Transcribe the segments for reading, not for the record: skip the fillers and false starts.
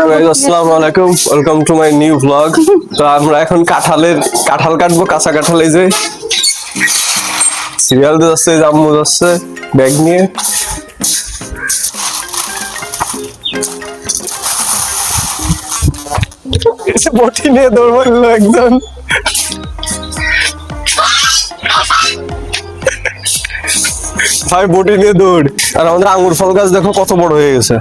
আসসালামু আলাইকুম, welcome to my new blog. তো আমরা এখন কাঁঠাল কাটবো, কাঁচা কাঁঠাল। এই যে সিরিয়াল যাচ্ছে, আম্মু যাচ্ছে ব্যাগ নিয়ে। বটি নিয়ে দৌড় মারলো একজন। ভাই বটি নিয়ে দৌড়। আর আমাদের আঙ্গুর ফল গাছ দেখো কত বড় হয়ে গেছে।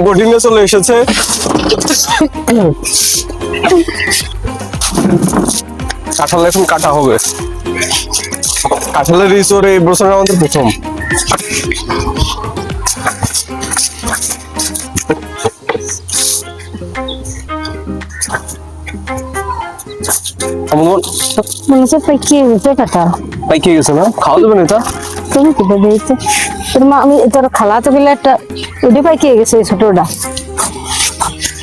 বোটিংয়ে চলে এসেছে। কাঁঠাল এখন কাটা হবে। কাঁঠালের রিসোর্ট এই বছর আমাদের প্রথম। পাইকিয়ে গেছে না, খাওয়া যাবে না এটা। তুমি কি দিয়েছে তোর মা? আমি তোর খালা তো গেলে একটা ওটি পাইকিয়ে গেছে ছোটটা।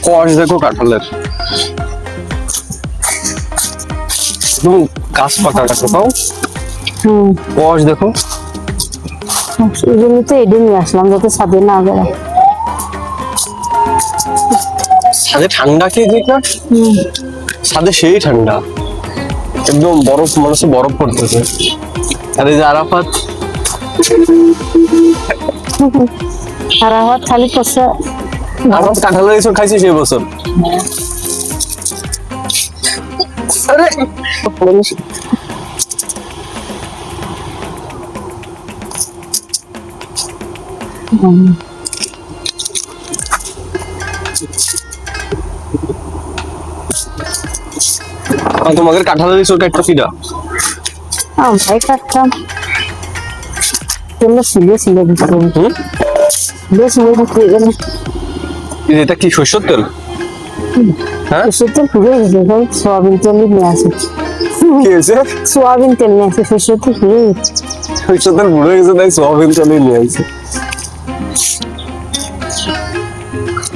কষ দেখো কাঁঠালের, একদম গাছ পাকা কাঁঠাল। পাও কষ দেখো। এই জন্য তো এডি নিয়ে আসলাম যাতে ছাদে না বেড়ায়। ছাদে ঠান্ডা খেয়ে দেখো, ছাদে সেই ঠান্ডা, একদম বরফ, মানুষে বরফ পড়তেছে। আর এই যে আরাফাত, আরাফাত খালি করছে। আরাফাত কাঁঠালের রিসোর্ট খাইছি সেই বছর। আরে তোমাদের কাঁঠালের রিসোর্ট একটা ফিডা ভাই কাটতাম সিলে সিলে দিতে এটা কি সরষের তেল? হ্যাঁ সরষের তেল পুড়ে গেছে, সোয়াবিন তেল নিয়ে আসে। কি হয়েছে? সোয়াবিন তেল নিয়ে আসে, সরষের তেল পুড়ে গেছে। সরষের তেল পুড়ে গেছে, তাই সোয়াবিন তেল নিয়ে আসে।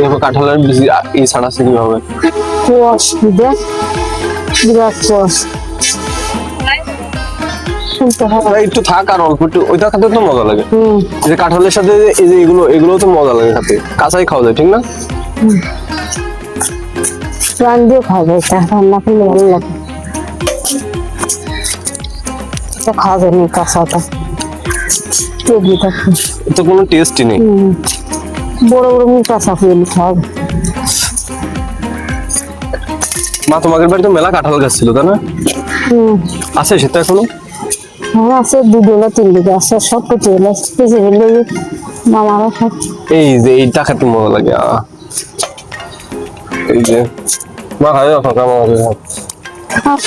এবার কাঁঠালের বীজ এই ছাড়াচ্ছে কিভাবে? কোয়াশ দেখ, বিরাট কোয়াশ। একটু থাক আর অল্প একটু, ওইটা খেতে তো মজা লাগে। এই যে কাঁঠালের সাথে এই যে এগুলো তো মজা লাগে খেতে, কাঁচাই খাওয়া যায়, ঠিক না? প্রাণ দিয়ে খাওয়া যায়, রান্না করলে ভালো লাগে। খাওয়া যায়নি কাঁচাটা, তো কোনো টেস্টই নেই। বড় বড় মুখ কাঁচা ফুল খাওয়া যায়। মা তোমাদের বাড়িতে মেলা কাঁঠাল গাছ ছিল, তাই না? আছে সেটা এখনো? হ্যাঁ আছে, 2-3 বিঘা আছে, সব কেটে গেলে মামারা খায়। এই যে এইটা খেতে মজা লাগে। এই যে মা খাই দাও, ফাঁকা মামা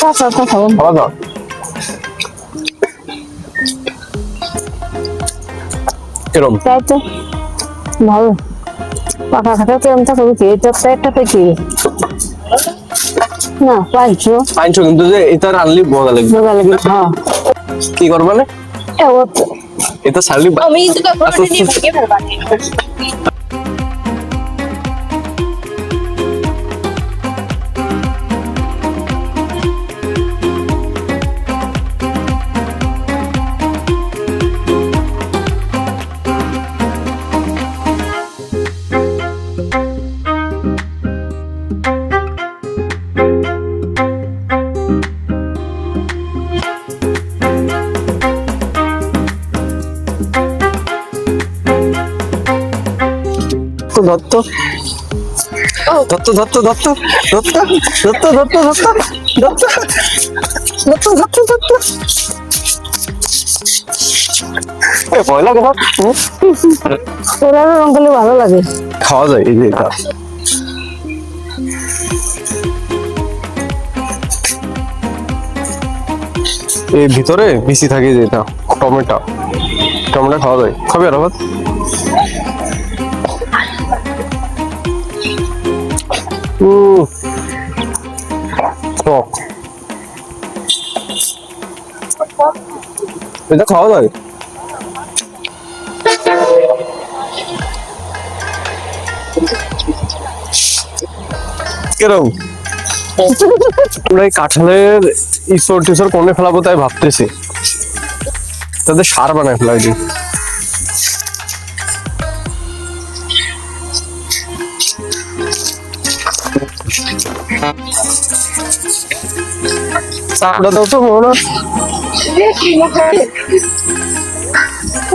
কাঁচাটা খাবো। খাওয়া দাও। এরম তাই তো ভালো, পাকা খাটা তো এমন থাকবে কি? এটা একটা পেকে না পাঁচশো কিন্তু যে এটা রানলি মজা লাগবে। মজা লাগে। হ্যাঁ কি করবা না এটা সারলি আমি তো কখনো নিয়ে মুখে ভরবা ধরতো ধরতো ধরতো ধরতো ধরতো ধরতো ধরতো ধরতো ধরতো ধরতো ধরতো। ভয় লাগে না? ওরা রঙগুলো ভালো লাগে, খাওয়া যায়। এই যে এটা এই ভিতরে বিচি থাকে, যে এটা টমেটো খাওয়া যায়। খাবে আর আবার এটা খাওয়া যায়। কিরকম আমরা এই কাঁঠালের ইসর টিসর কোনে ফেলাবো তাই ভাবতেছি। তাদের সার বানায় ফেলা হয়েছে। চাপটা দাও তো মনে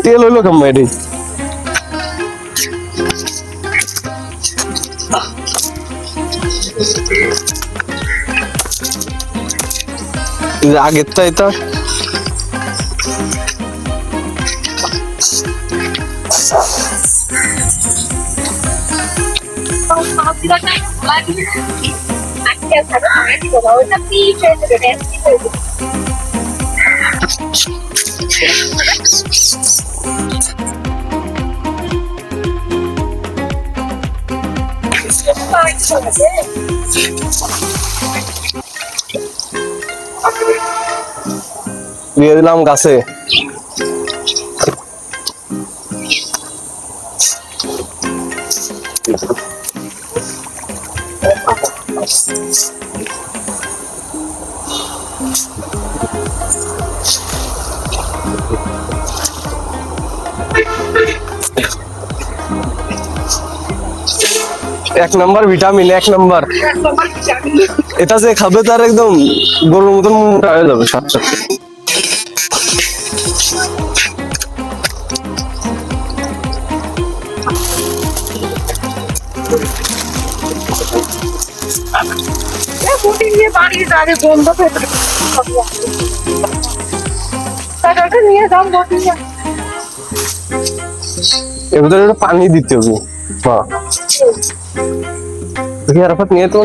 তেল হইলো কেমন এটি আগেরটা এটা দিয়ে দিলাম গাছে। এক নম্বর ভিটামিন, এক নম্বর। এটা যে খাবে তার একদম গরুর মতন মোটা হয়ে যাবে সাথে সাথে। এর ভিতরে একটু পানি দিতে হবে। হ্যাঁ দেখি আরাফাত নিয়ে তো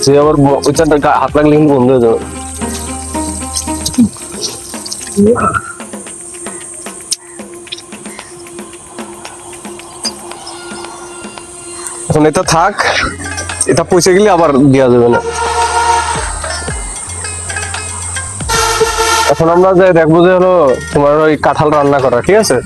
যে আবার ওইটা হাত লাগলে কিন্তু বন্ধ হয়ে যাবে। এখন এটা থাক, এটা পয়সা গেলে আবার দেওয়া যাবে না। এখন আমরা যে দেখবো যে হলো তোমার ওই কাঁঠাল রান্না করা, ঠিক আছে।